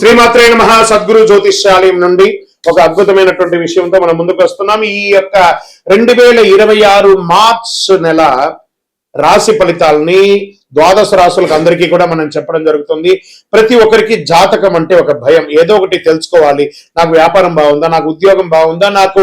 శ్రీమాత్రే నమః. సద్గురు జ్యోతిష్యాలయం నుండి ఒక అద్భుతమైనటువంటి విషయంతో మనం ముందుకు వస్తున్నాం. ఈ యొక్క 2026 మార్చ్ నెల రాశి ఫలితాలని ద్వాదశ రాశులకు అందరికీ కూడా మనం చెప్పడం జరుగుతుంది. ప్రతి ఒక్కరికి జాతకం అంటే ఒక భయం, ఏదో ఒకటి తెలుసుకోవాలి. నాకు వ్యాపారం బాగుందా, నాకు ఉద్యోగం బాగుందా, నాకు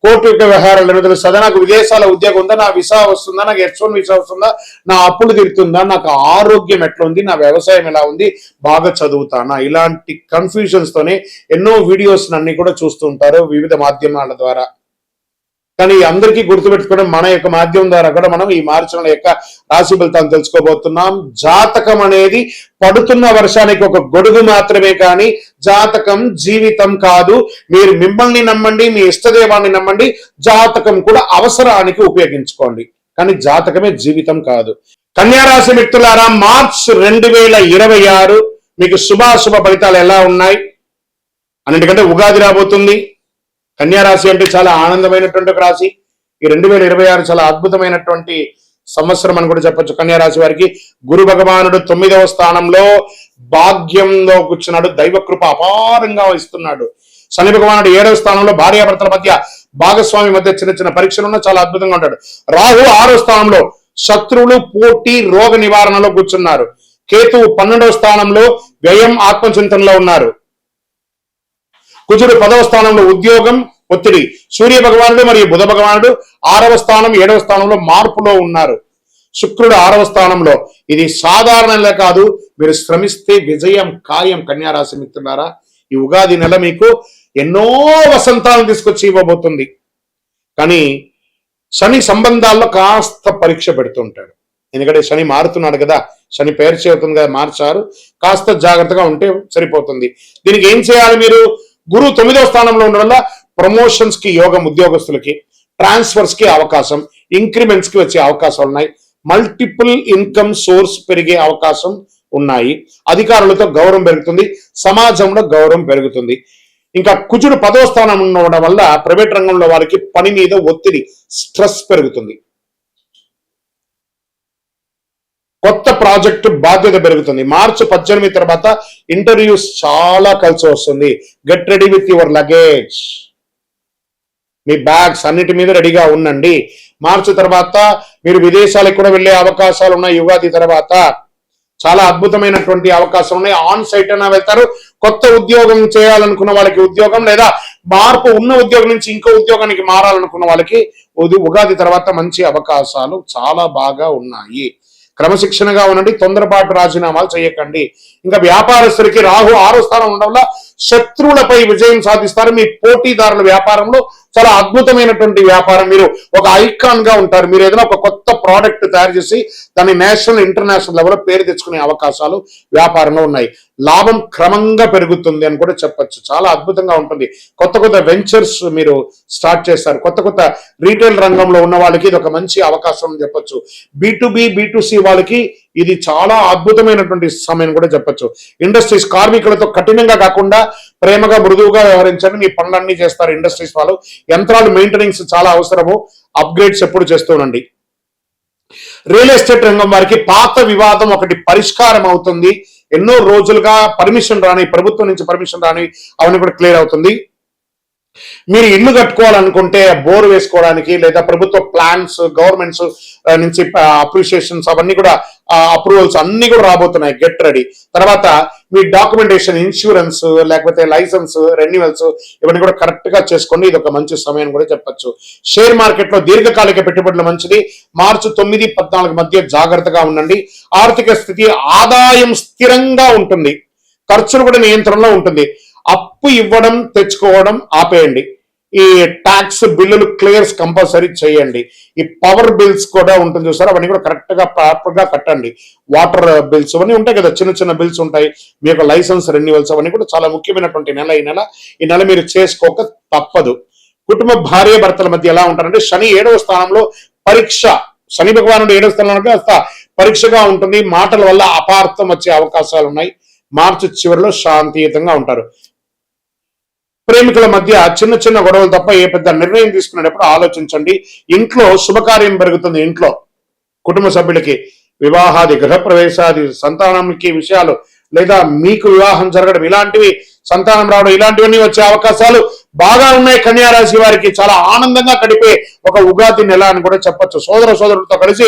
కోర్టు వ్యవహారాలు తెలుస్తుందా, నాకు విదేశాల ఉద్యోగం ఉందా, నా వీసా వస్తుందా, నాకు H1 వీసా వస్తుందా, నా అప్పులు తీరుతుందా, నాకు ఆరోగ్యం ఎట్లా ఉంది, నా వ్యవసాయం ఎలా ఉంది, బాగా చదువుతానా, ఇలాంటి కన్ఫ్యూజన్స్ తోనే ఎన్నో వీడియోస్ అన్ని కూడా చూస్తూ ఉంటారు వివిధ మాధ్యమాల ద్వారా. కానీ అందరికీ గుర్తుపెట్టుకోవడం, మన యొక్క మాధ్యమం ద్వారా కూడా మనం ఈ మార్చి నెల యొక్క రాశి ఫలితాలను తెలుసుకోబోతున్నాం. జాతకం అనేది పడుతున్న వర్షానికి ఒక గొడుగు మాత్రమే, కానీ జాతకం జీవితం కాదు. మీరు మిమ్మల్ని నమ్మండి, మీ ఇష్టదేవాన్ని నమ్మండి, జాతకం కూడా అవసరానికి ఉపయోగించుకోండి, కానీ జాతకమే జీవితం కాదు. కన్యా రాశి మిత్రులారా, మార్చ్ 2026 మీకు శుభాశుభ ఫలితాలు ఎలా ఉన్నాయి? అన్నిటికంటే ఉగాది రాబోతుంది. కన్యా రాశి అంటే చాలా ఆనందమైనటువంటి ఒక రాశి. ఈ 2026 చాలా అద్భుతమైనటువంటి సంవత్సరం అని కూడా చెప్పొచ్చు. కన్యా రాశి వారికి గురు భగవానుడు 9వ స్థానంలో భాగ్యంలో కూర్చున్నాడు. దైవకృప అపారంగా ఇస్తున్నాడు. శని భగవానుడు 7వ స్థానంలో భార్యాభర్తల మధ్య, భాగస్వామి మధ్య చిన్న చిన్న పరీక్షలు చాలా అద్భుతంగా ఉంటాడు. రాహు 6వ స్థానంలో శత్రువులు, పోటీ, రోగ నివారణలో కూర్చున్నారు. కేతువు 12వ స్థానంలో వ్యయం, ఆత్మచింతనలో ఉన్నారు. కుజుడు 10వ స్థానంలో ఉద్యోగం, ఒత్తిడి. సూర్య భగవానుడు మరియు బుధ భగవానుడు 6వ స్థానం, 7వ స్థానంలో మార్పులో ఉన్నారు. శుక్రుడు 6వ స్థానంలో. ఇది సాధారణంగా కాదు, మీరు శ్రమిస్తే విజయం ఖాయం. కన్యా రాశి మిత్రులారా, ఈ ఉగాది నెల మీకు ఎన్నో వసంతాలను తీసుకొచ్చి ఇవ్వబోతుంది. కానీ శని సంబంధాల్లో కాస్త పరీక్ష పెడుతుంటాడు. ఎందుకంటే శని మారుతున్నాడు కదా, శని పేరు చేరుతుంది కదా, మార్చారు. కాస్త జాగ్రత్తగా ఉంటే సరిపోతుంది. దీనికి ఏం చేయాలి? మీరు గురు 9వ స్థానంలో ఉండడం వల్ల ప్రమోషన్స్ కి యోగం, ఉద్యోగస్తులకి ట్రాన్స్ఫర్స్ కి అవకాశం, ఇంక్రిమెంట్స్ కి వచ్చే అవకాశాలు ఉన్నాయి. మల్టిపుల్ ఇన్కమ్ సోర్స్ పెరిగే అవకాశం ఉన్నాయి. అధికారులతో గౌరవం పెరుగుతుంది, సమాజంలో గౌరవం పెరుగుతుంది. ఇంకా కుజుడు 10వ స్థానం ఉండడం వల్ల ప్రైవేట్ రంగంలో వారికి పని మీద ఒత్తిడి, స్ట్రెస్ పెరుగుతుంది. కొత్త ప్రాజెక్టు బాధ్యత పెరుగుతుంది. మార్చి 18 తర్వాత ఇంటర్వ్యూస్ చాలా కలిసి వస్తుంది. Get ready with your luggage. Me bags అన్నిటి మీద రెడీగా ఉండండి. మార్చి తర్వాత మీరు విదేశాలకు కూడా వెళ్ళే అవకాశాలు ఉన్నాయి. యుగాది తర్వాత చాలా అద్భుతమైనటువంటి అవకాశాలు ఉన్నాయి. ఆన్ సైట్ అయినా వెళ్తారు. కొత్త ఉద్యోగం చేయాలనుకున్న వాళ్ళకి ఉద్యోగం, లేదా మార్పు ఉన్న ఉద్యోగం నుంచి ఇంకో ఉద్యోగానికి మారాలనుకున్న వాళ్ళకి ఉగాది తర్వాత మంచి అవకాశాలు చాలా బాగా ఉన్నాయి. క్రమశిక్షణగా ఉండండి, తొందరపాటు రాజీనామాలు చేయకండి. ఇంకా వ్యాపారస్తులకి రాహు 6వ స్థానం ఉండడం వల్ల శత్రువులపై విజయం సాధిస్తారు. మీ పోటీదారుల వ్యాపారంలో చాలా అద్భుతమైనటువంటి వ్యాపారం, మీరు ఒక ఐకాన్ గా ఉంటారు. మీరు ఏదైనా ఒక కొత్త ప్రోడక్ట్ తయారు చేసి దాన్ని నేషనల్, ఇంటర్నేషనల్ లెవెల్లో పేరు తెచ్చుకునే అవకాశాలు వ్యాపారంలో ఉన్నాయి. లాభం క్రమంగా పెరుగుతుంది అని కూడా చెప్పొచ్చు. చాలా అద్భుతంగా ఉంటుంది. కొత్త కొత్త వెంచర్స్ మీరు స్టార్ట్ చేస్తారు. కొత్త కొత్త రీటైల్ రంగంలో ఉన్న వాళ్ళకి ఇది ఒక మంచి అవకాశం అని చెప్పొచ్చు. B2B, B2C వాళ్ళకి ఇది చాలా అద్భుతమైనటువంటి సమయం కూడా చెప్పొచ్చు. ఇండస్ట్రీస్ కార్మికులతో కఠినంగా కాకుండా ప్రేమగా, మృదువుగా వ్యవహరించండి. మీ పనులన్నీ చేస్తారు ఇండస్ట్రీస్ వాళ్ళు. యంత్రాలు మెయింటెనెన్స్ చాలా అవసరము. అప్గ్రేడ్స్ ఎప్పుడు చేస్తూనండి. రియల్ ఎస్టేట్ రంగం వారికి పాత వివాదం ఒకటి పరిష్కారం అవుతుంది. ఎన్నో రోజులుగా పర్మిషన్ రాని, ప్రభుత్వం నుంచి పర్మిషన్ రాని, అవన్నీ కూడా క్లియర్ అవుతుంది. మీరు ఇల్లు కట్టుకోవాలనుకుంటే బోర్ వేసుకోవడానికి, లేదా ప్రభుత్వ ప్లాన్స్, గవర్నమెంట్స్ నుంచి అప్రిషియేషన్స్, అవన్నీ కూడా అప్రూవల్స్ అన్ని కూడా రాబోతున్నాయి. Get ready. తర్వాత మీ డాక్యుమెంటేషన్, ఇన్సూరెన్స్, లేకపోతే లైసెన్స్ రెన్యువల్స్, ఇవన్నీ కూడా కరెక్ట్ గా చేసుకోండి. ఇది ఒక మంచి సమయం కూడా చెప్పొచ్చు. షేర్ మార్కెట్ లో దీర్ఘకాలిక పెట్టుబడులు మంచిది. మార్చి 9, 14 మధ్య జాగ్రత్తగా ఉండండి. ఆర్థిక స్థితి, ఆదాయం స్థిరంగా ఉంటుంది, ఖర్చులు కూడా నియంత్రణలో ఉంటుంది. అప్పు ఇవ్వడం, తెచ్చుకోవడం ఆపేయండి. ఈ ట్యాక్స్ బిల్లులు క్లియర్స్ కంపల్సరీ చేయండి. ఈ పవర్ బిల్స్ కూడా ఉంటుంది చూసారు, అవన్నీ కూడా కరెక్ట్ గా ప్రాపర్ గా కట్టండి. వాటర్ బిల్స్ అవన్నీ ఉంటాయి కదా, చిన్న చిన్న బిల్స్ ఉంటాయి. మీ యొక్క లైసెన్స్ రెన్యువల్స్ అవన్నీ కూడా చాలా ముఖ్యమైనటువంటి నెల ఈ నెల మీరు చేసుకోక తప్పదు. కుటుంబ భార్య భర్తల మధ్య ఎలా ఉంటారంటే, శని 7వ స్థానంలో పరీక్ష. శని భగవానుడు 7వ స్థానంలో పరీక్షగా ఉంటుంది. మాటల వల్ల అపార్థం వచ్చే అవకాశాలు ఉన్నాయి. మార్చి చివరిలో శాంతియుతంగా ఉంటారు. ప్రేమికుల మధ్య చిన్న చిన్న గొడవలు తప్ప ఏ పెద్ద నిర్ణయం తీసుకునేటప్పుడు ఆలోచించండి. ఇంట్లో శుభకార్యం పెరుగుతుంది. ఇంట్లో కుటుంబ సభ్యులకి వివాహాది, గృహప్రవేశాది, సంతానానికి విషయాలు లేదా మీకు వివాహం జరగడం, ఇలాంటివి సంతానం రావడం, ఇలాంటివన్నీ వచ్చే అవకాశాలు బాగా ఉన్నాయి. కన్యా రాశి వారికి చాలా ఆనందంగా గడిపే ఒక ఉగాది నెల అని కూడా చెప్పొచ్చు. సోదరులతో కలిసి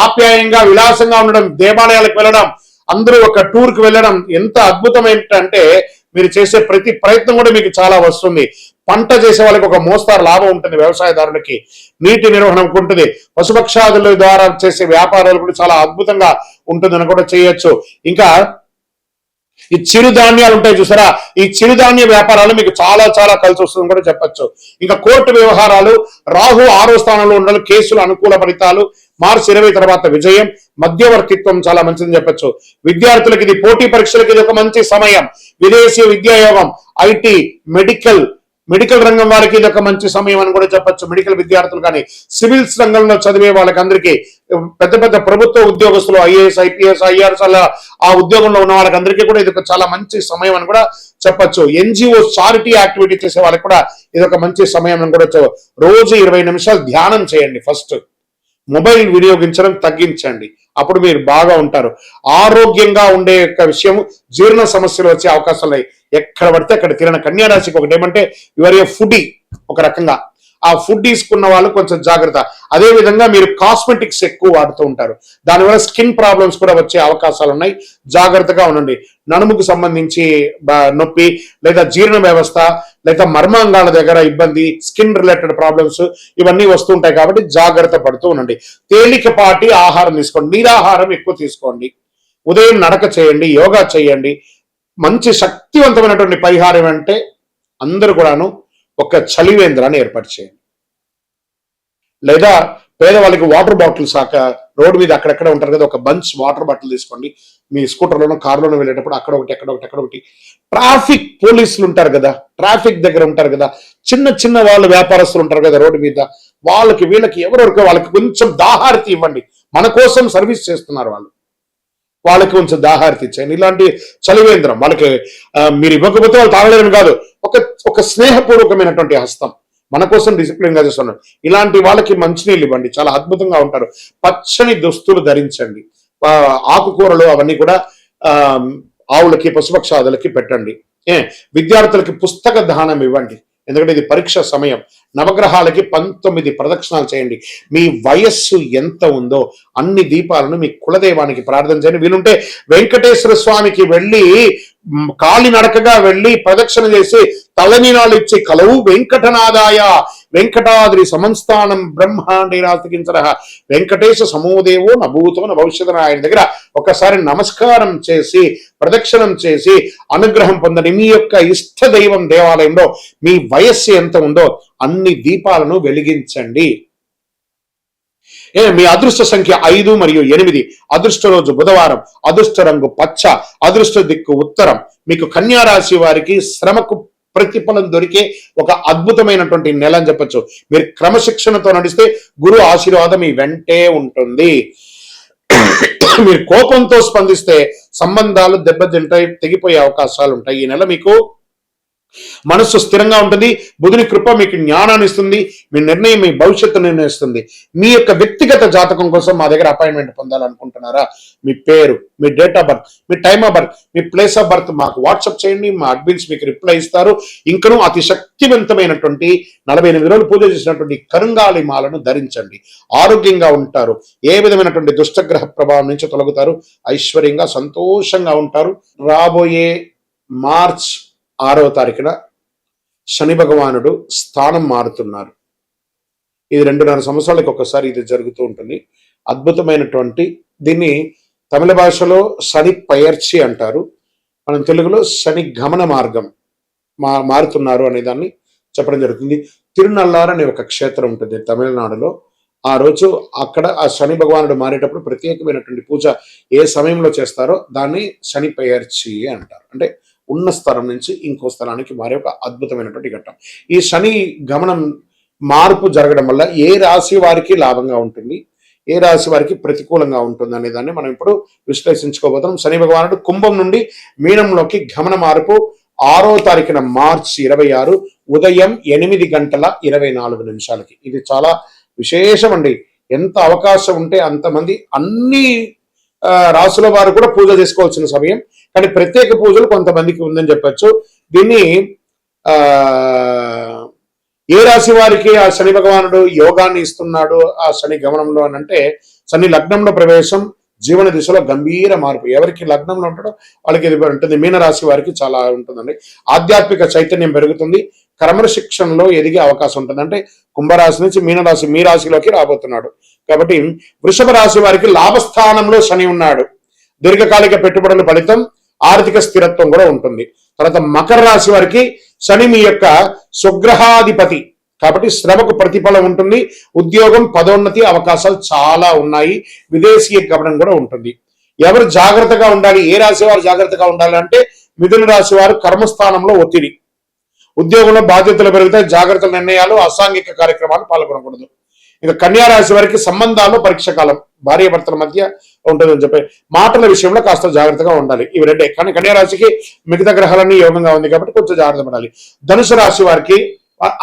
ఆప్యాయంగా విలాసంగా ఉండడం, దేవాలయాలకు వెళ్ళడం, అందరూ ఒక టూర్ కి వెళ్ళడం ఎంత అద్భుతమైందంటే మీరు చేసే ప్రతి ప్రయత్నం కూడా మీకు చాలా వస్తుంది. పంట చేసే వాళ్ళకి ఒక మోస్తారు లాభం ఉంటుంది, వ్యవసాయదారులకి నీటి నిర్వహణ ఉంటుంది, పశుపక్షాదుల ద్వారా చేసే వ్యాపారాలు కూడా చాలా అద్భుతంగా ఉంటుందని కూడా చేయొచ్చు. ఇంకా ఈ చిరుధాన్యాలు ఉంటాయి చూసారా, ఈ చిరుధాన్య వ్యాపారాలు మీకు చాలా చాలా కలిసి వస్తుందని కూడా చెప్పచ్చు. ఇంకా కోర్టు వ్యవహారాలు, రాహు 6వ స్థానంలో ఉండడం, కేసులు అనుకూల ఫలితాలు, మార్చి 20 తర్వాత విజయం, మధ్యవర్తిత్వం చాలా మంచిదని చెప్పచ్చు. విద్యార్థులకి ఇది పోటీ పరీక్షలకి ఇది ఒక మంచి సమయం. విదేశీ విద్యాయోగం, ఐటీ, మెడికల్ రంగం వారికి ఇది ఒక మంచి సమయం అని కూడా చెప్పచ్చు. మెడికల్ విద్యార్థులు కానీ సివిల్స్ రంగంలో చదివే వాళ్ళకి అందరికీ, పెద్ద పెద్ద ప్రభుత్వ ఉద్యోగస్తులు, ఐఏఎస్, ఐపీఎస్, ఐఆర్ఎస్ ఆ ఉద్యోగంలో ఉన్న వాళ్ళకి అందరికీ కూడా ఇది ఒక చాలా మంచి సమయం అని కూడా చెప్పచ్చు. ఎన్జిఓ చారిటీ యాక్టివిటీ చేసే వాళ్ళకి కూడా ఇది ఒక మంచి సమయం అని కూడా రోజు 20 నిమిషాలు ధ్యానం చేయండి. ఫస్ట్ మొబైల్ వినియోగించడం తగ్గించండి, అప్పుడు మీరు బాగా ఉంటారు. ఆరోగ్యంగా ఉండే యొక్క విషయం, జీర్ణ సమస్యలు వచ్చే అవకాశాలు ఉన్నాయి. ఎక్కడ పడితే అక్కడ తినడం. కన్యా రాశికి ఒకటి ఏమంటే యువర్ ఏ ఫుడీ, ఒక రకంగా ఆ ఫుడ్ తీసుకున్న వాళ్ళు కొంచెం జాగ్రత్త. అదే విధంగా మీరు కాస్మెటిక్స్ ఎక్కువ వాడుతూ ఉంటారు, దానివల్ల స్కిన్ ప్రాబ్లమ్స్ కూడా వచ్చే అవకాశాలు ఉన్నాయి. జాగ్రత్తగా ఉండండి. నడుముకు సంబంధించి నొప్పి, లేదా జీర్ణ వ్యవస్థ, లేదా మర్మాంగాల దగ్గర ఇబ్బంది, స్కిన్ రిలేటెడ్ ప్రాబ్లమ్స్ ఇవన్నీ వస్తుంటాయి కాబట్టి జాగ్రత్త పడుతూ ఉండండి. తేలికపాటి ఆహారం తీసుకోండి, నీరాహారం ఎక్కువ తీసుకోండి, ఉదయం నడక చేయండి, యోగా చేయండి. మంచి శక్తివంతమైనటువంటి పరిహారం అంటే అందరూ కూడాను ఒక చలివేంద్రాన్ని ఏర్పాటు చేయండి, లేదా పేదవాళ్ళకి వాటర్ బాటిల్స్ రోడ్డు మీద అక్కడెక్కడ ఉంటారు కదా, ఒక బంచ్ వాటర్ బాటిల్ తీసుకోండి. మీ స్కూటర్లోనో కారులోనో వెళ్ళేటప్పుడు అక్కడ ఒకటి. ట్రాఫిక్ పోలీసులు ఉంటారు కదా, ట్రాఫిక్ దగ్గర ఉంటారు కదా, చిన్న వాళ్ళు వ్యాపారస్తులు ఉంటారు కదా రోడ్డు మీద, వీళ్ళకి ఎవరెవరికో వాళ్ళకి కొంచెం దాహారతి ఇవ్వండి. మన కోసం సర్వీస్ చేస్తున్నారు వాళ్ళకి కొంచెం దాహారతి ఇచ్చేయండి. ఇలాంటి చలివేంద్రం వాళ్ళకి మీరు ఇవ్వకపోతే వాళ్ళు తాగలేరని కాదు, ఒక స్నేహపూర్వకమైనటువంటి హస్తం, మన కోసం డిసిప్లిన్ గా చేస్తున్నారు. ఇలాంటి వాళ్ళకి మంచినీళ్ళు ఇవ్వండి, చాలా అద్భుతంగా ఉంటారు. పచ్చని దుస్తులు ధరించండి, ఆకుకూరలు అవన్నీ కూడా ఆవులకి, పశుపక్షాదులకి పెట్టండి. విద్యార్థులకి పుస్తక దానం ఇవ్వండి, ఎందుకంటే ఇది పరీక్ష సమయం. నవగ్రహాలకి 19 ప్రదక్షిణాలు చేయండి. మీ వయస్సు ఎంత ఉందో అన్ని దీపాలను మీ కులదైవానికి ప్రార్థన చేయండి. వీలుంటే వెంకటేశ్వర స్వామికి వెళ్ళి కాలి నడకగా వెళ్ళి ప్రదక్షిణ చేసి తలనీనాలు ఇచ్చి కలవు వెంకటనాదాయ వెంకటాద్రి సమంస్థానం బ్రహ్మాండే రాతికించర వెంకటేశ సమోదేవో నభూతో నభవిష్యతన ఆయన దగ్గర ఒకసారి నమస్కారం చేసి ప్రదక్షిణం చేసి అనుగ్రహం పొందని. మీ యొక్క ఇష్ట దైవం దేవాలయంలో మీ వయస్సు ఎంత ఉందో అన్ని దీపాలను వెలిగించండి. మీ అదృష్ట సంఖ్య 5 మరియు 8, అదృష్ట రోజు బుధవారం, అదృష్ట రంగు పచ్చ, అదృష్ట దిక్కు ఉత్తరం. మీకు కన్యా రాశి వారికి శ్రమకు ప్రతిఫలం దొరికే ఒక అద్భుతమైనటువంటి నెల అని చెప్పచ్చు. మీరు క్రమశిక్షణతో నడిస్తే గురు ఆశీర్వాదం మీ వెంటే ఉంటుంది. మీరు కోపంతో స్పందిస్తే సంబంధాలు దెబ్బతింటాయి, తెగిపోయే అవకాశాలు ఉంటాయి. ఈ నెల మీకు మనస్సు స్థిరంగా ఉంటుంది. బుధుని కృప మీకు జ్ఞానాన్ని ఇస్తుంది. మీ నిర్ణయం మీ భవిష్యత్తు నిర్ణయిస్తుంది. మీ యొక్క వ్యక్తిగత జాతకం కోసం మా దగ్గర అపాయింట్మెంట్ పొందాలనుకుంటున్నారా? మీ పేరు, మీ డేట్ ఆఫ్ బర్త్, మీ టైమ్ ఆఫ్ బర్త్, మీ ప్లేస్ ఆఫ్ బర్త్ మాకు వాట్సాప్ చేయండి. మా అడ్మిన్స్ మీకు రిప్లై ఇస్తారు. ఇంకనూ అతి శక్తివంతమైనటువంటి 48 రోజులు పూజ చేసినటువంటి కరుంగాలి మాలను ధరించండి. ఆరోగ్యంగా ఉంటారు. ఏ విధమైనటువంటి దుష్టగ్రహ ప్రభావం నుంచి తొలగుతారు. ఐశ్వర్యంగా సంతోషంగా ఉంటారు. రాబోయే మార్చ్ 6వ తారీఖున శని భగవానుడు స్థానం మారుతున్నారు. ఇది 2.5 సంవత్సరాలకు ఒకసారి ఇది జరుగుతూ ఉంటుంది. అద్భుతమైనటువంటి దీన్ని తమిళ భాషలో శని పయర్చి అంటారు. మనం తెలుగులో శని గమన మార్గం మారుతున్నారు అనే దాన్ని చెప్పడం జరుగుతుంది. తిరునల్లార్ అనే ఒక క్షేత్రం ఉంటుంది తమిళనాడులో. ఆ రోజు అక్కడ ఆ శని భగవానుడు మారేటప్పుడు ప్రత్యేకమైనటువంటి పూజ ఏ సమయంలో చేస్తారో దాన్ని శని పయర్చి అంటారు. అంటే ఉన్న స్థలం నుంచి ఇంకో స్థలానికి మారే ఒక అద్భుతమైనటువంటి ఘట్టం. ఈ శని గమనం మార్పు జరగడం వల్ల ఏ రాశి వారికి లాభంగా ఉంటుంది, ఏ రాశి వారికి ప్రతికూలంగా ఉంటుంది అనే దాన్ని మనం ఇప్పుడు విశ్లేషించుకోబోతున్నాం. శని భగవానుడు కుంభం నుండి మీనంలోకి గమన మార్పు 6వ తారీఖున మార్చి 26 ఉదయం 8:24 ఇది చాలా విశేషం అండి. ఎంత అవకాశం ఉంటే అంతమంది అన్ని రాసుల వారు కూడా పూజ చేసుకోవాల్సిన సమయం. కానీ ప్రత్యేక పూజలు కొంతమందికి ఉందని చెప్పచ్చు. దీన్ని ఆ ఏ రాశి వారికి ఆ శని భగవానుడు యోగాన్ని ఇస్తున్నాడు ఆ శని గమనంలో అని అంటే, శని లగ్నంలో ప్రవేశం జీవన దిశలో గంభీర మార్పు. ఎవరికి లగ్నంలో ఉంటాడో వాళ్ళకి ఇది ఉంటుంది. మీనరాశి వారికి చాలా ఉంటుందండి. ఆధ్యాత్మిక చైతన్యం పెరుగుతుంది. క్రమశిక్షణలో ఎదిగే అవకాశం ఉంటుంది. అంటే కుంభరాశి నుంచి మీనరాశి మీ రాశిలోకి రాబోతున్నాడు. కాబట్టి వృషభ రాశి వారికి లాభస్థానంలో శని ఉన్నాడు. దీర్ఘకాలిక పెట్టుబడుల ఫలితం, ఆర్థిక స్థిరత్వం కూడా ఉంటుంది. తర్వాత మకర రాశి వారికి శని మీ యొక్క స్వగ్రహాధిపతి కాబట్టి శ్రమకు ప్రతిఫలం ఉంటుంది. ఉద్యోగం, పదోన్నతి అవకాశాలు చాలా ఉన్నాయి. విదేశీయ గమనం కూడా ఉంటుంది. ఎవరు జాగ్రత్తగా ఉండాలి, ఏ రాశి వారు జాగ్రత్తగా ఉండాలి అంటే మిథున రాశి వారు కర్మస్థానంలో ఒత్తిడి, ఉద్యోగంలో బాధ్యతలు పెరుగుతాయి, జాగ్రత్త నిర్ణయాలు, అసాంఘిక కార్యక్రమాలు పాల్గొనకూడదు. ఇక కన్యా రాశి వారికి సంబంధాలు పరీక్ష కాలం, భార్య భర్తల మధ్య ఉంటుందని చెప్పి మాటల విషయంలో కాస్త జాగ్రత్తగా ఉండాలి. ఇవి రెండే. కానీ కన్యా రాశికి మిగతా గ్రహాలన్నీ యోగంగా ఉంది కాబట్టి కొంచెం జాగ్రత్త పడాలి. ధనుసు రాశి వారికి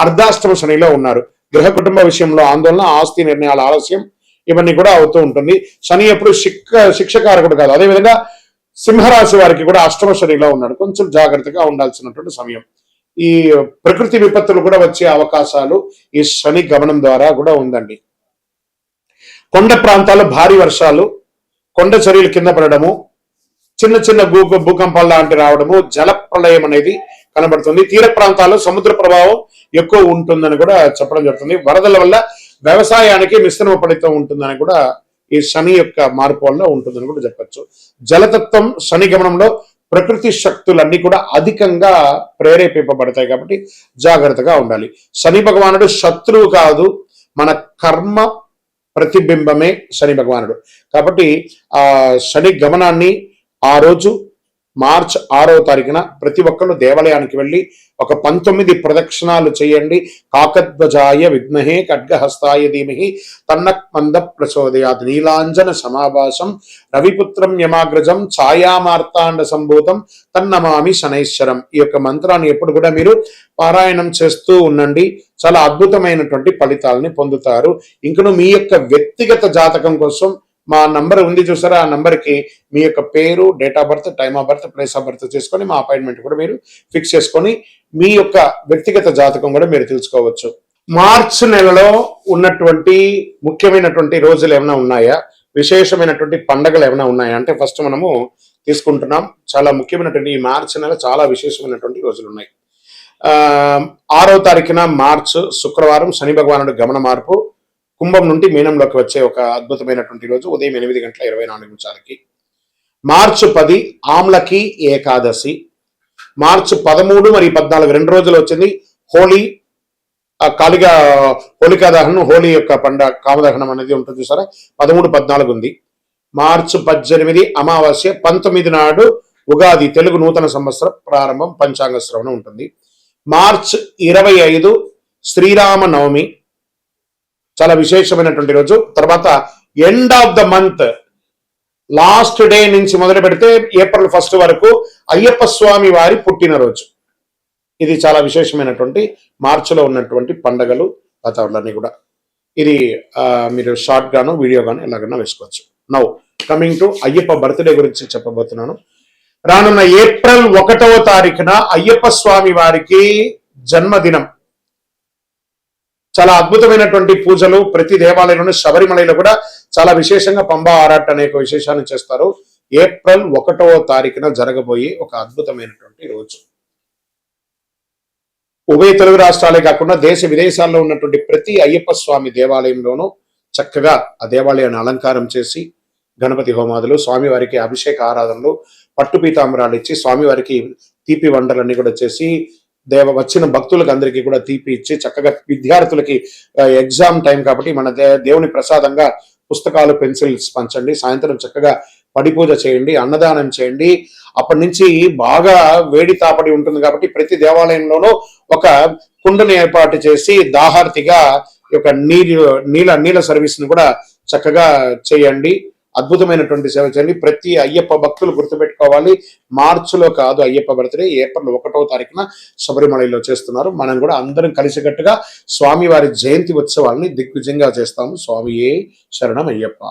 అర్ధాష్టమ శనిలో ఉన్నారు. గృహ కుటుంబ విషయంలో ఆందోళన, ఆస్తి నిర్ణయాల ఆలస్యం ఇవన్నీ కూడా అవుతూ ఉంటుంది. శని ఎప్పుడు శిక్షకారకుడు కాదు. అదేవిధంగా సింహరాశి వారికి కూడా అష్టమ శనిలో ఉన్నాడు. కొంచెం జాగ్రత్తగా ఉండాల్సినటువంటి సమయం. ఈ ప్రకృతి విపత్తులు కూడా వచ్చే అవకాశాలు ఈ శని గమనం ద్వారా కూడా ఉందండి. కొండ ప్రాంతాల్లో భారీ వర్షాలు, కొండ చర్యలు కింద పడడము, చిన్న చిన్న భూకంపాలు లాంటి రావడము, జల ప్రళయం అనేది కనబడుతుంది. తీర ప్రాంతాల్లో సముద్ర ప్రభావం ఎక్కువ ఉంటుందని కూడా చెప్పడం జరుగుతుంది. వరదల వల్ల వ్యవసాయానికి మిశ్రమ ఫలితం ఉంటుందని కూడా ఈ శని యొక్క మార్పు వల్ల ఉంటుందని కూడా చెప్పచ్చు. జలతత్వం శని గమనంలో ప్రకృతి శక్తులన్నీ కూడా అధికంగా ప్రేరేపింపబడతాయి కాబట్టి జాగ్రత్తగా ఉండాలి. శని భగవానుడు శత్రువు కాదు, మన కర్మ ప్రతిబింబమే శని భగవానుడు. కాబట్టి ఆ శని గమనాన్ని ఆ రోజు మార్చ్ 6వ తారీఖున ప్రతి ఒక్కరు దేవాలయానికి వెళ్ళి ఒక 19 ప్రదక్షిణాలు చేయండి. కాకధ్వజాయ విద్మహే ఖడ్గహస్తాయ ధీమహి తన్నః ప్రచోదయాత్. నీలాంజన సమాభాసం రవిపుత్రం యమాగ్రజం ఛాయామార్తాండ సంభూతం తన్నమామి శనైశ్వరం. ఈ యొక్క మంత్రాన్ని ఎప్పుడు కూడా మీరు పారాయణం చేస్తూ ఉండండి. చాలా అద్భుతమైనటువంటి ఫలితాలని పొందుతారు. ఇంకను మీ యొక్క వ్యక్తిగత జాతకం కోసం మా నంబర్ ఉంది చూసారా, ఆ నంబర్కి మీ యొక్క పేరు, date of birth, time of birth, place of birth చేసుకొని మా అపాయింట్మెంట్ కూడా మీరు ఫిక్స్ చేసుకొని మీ యొక్క వ్యక్తిగత జాతకం కూడా మీరు తెలుసుకోవచ్చు. మార్చ్ నెలలో ఉన్నటువంటి ముఖ్యమైనటువంటి రోజులు ఏమైనా ఉన్నాయా, విశేషమైనటువంటి పండుగలు ఏమైనా ఉన్నాయా అంటే ఫస్ట్ మనము తీసుకుంటున్నాం. చాలా ముఖ్యమైనటువంటి ఈ మార్చ్ నెల చాలా విశేషమైనటువంటి రోజులు ఉన్నాయి. 6వ తారీఖున మార్చ్ శుక్రవారం శని భగవానుడు గమన మార్పు కుంభం నుండి మీనంలోకి వచ్చే ఒక అద్భుతమైనటువంటి రోజు ఉదయం 8:24 మార్చి 10 ఆమ్లకి ఏకాదశి. మార్చి 13 మరియు 14 2 రోజులు వచ్చింది హోలీ, కాళిగా హోలికా దహనం, హోలీ యొక్క పండుగ కామదహనం అనేది ఉంటుంది చూసారా, 13, 14 ఉంది. మార్చి 18 అమావాస్య, 19 నాడు ఉగాది, తెలుగు నూతన సంవత్సర ప్రారంభం, పంచాంగ శ్రవణం ఉంటుంది. మార్చి 25 శ్రీరామ నవమి, చాలా విశేషమైనటువంటి రోజు. తర్వాత end of the month last day నుంచి మొదలు పెడితే ఏప్రిల్ 1 వరకు అయ్యప్ప స్వామి వారి పుట్టినరోజు. ఇది చాలా విశేషమైనటువంటి మార్చిలో ఉన్నటువంటి పండగలు, వాతావరణాన్ని కూడా ఇది మీరు షార్ట్ గాను వీడియో గాను ఎలాగైనా వేసుకోవచ్చు. Now coming to Ayyappa birthday గురించి చెప్పబోతున్నాను. రానున్న ఏప్రిల్ 1వ తారీఖున అయ్యప్ప స్వామి వారికి జన్మదినం. చాలా అద్భుతమైనటువంటి పూజలు ప్రతి దేవాలయంలోనూ, శబరిమలలో కూడా చాలా విశేషంగా పంబా ఆరాట్ అనే ఒక విశేషాన్ని చేస్తారు. ఏప్రిల్ 1వ తారీఖున జరగబోయే ఒక అద్భుతమైనటువంటి రోజు. ఉభయ తెలుగు రాష్ట్రాలే కాకుండా దేశ విదేశాల్లో ఉన్నటువంటి ప్రతి అయ్యప్ప స్వామి దేవాలయంలోనూ చక్కగా ఆ దేవాలయాన్ని అలంకారం చేసి గణపతి హోమాదులు, స్వామివారికి అభిషేక ఆరాధనలు, పట్టు పీతాంబరాలు ఇచ్చి స్వామివారికి తీపి వంటలన్నీ కూడా చేసి వచ్చిన భక్తులకు అందరికీ కూడా తీపి ఇచ్చి చక్కగా విద్యార్థులకి ఎగ్జామ్ టైం కాబట్టి మన దేవుని ప్రసాదంగా పుస్తకాలు, పెన్సిల్స్ పంచండి. సాయంత్రం చక్కగా పడి పూజ చేయండి, అన్నదానం చేయండి. అప్పటి నుంచి బాగా వేడి తాపడి ఉంటుంది కాబట్టి ప్రతి దేవాలయంలోనూ ఒక కుండను ఏర్పాటు చేసి దాహార్తిగా ఒక నీళ్ళ సర్వీస్ ను కూడా చక్కగా చేయండి. అద్భుతమైనటువంటి సేవ చేయండి. ప్రతి అయ్యప్ప భక్తులు గుర్తుపెట్టుకోవాలి, మార్చిలో కాదు అయ్యప్ప బర్త్డే, ఏప్రిల్ 1వ తారీఖున శబరిమలలో చేస్తున్నారు. మనం కూడా అందరం కలిసికట్టుగా స్వామివారి జయంతి ఉత్సవాల్ని దిగ్విజయంగా చేస్తాము. స్వామియే శరణం అయ్యప్ప.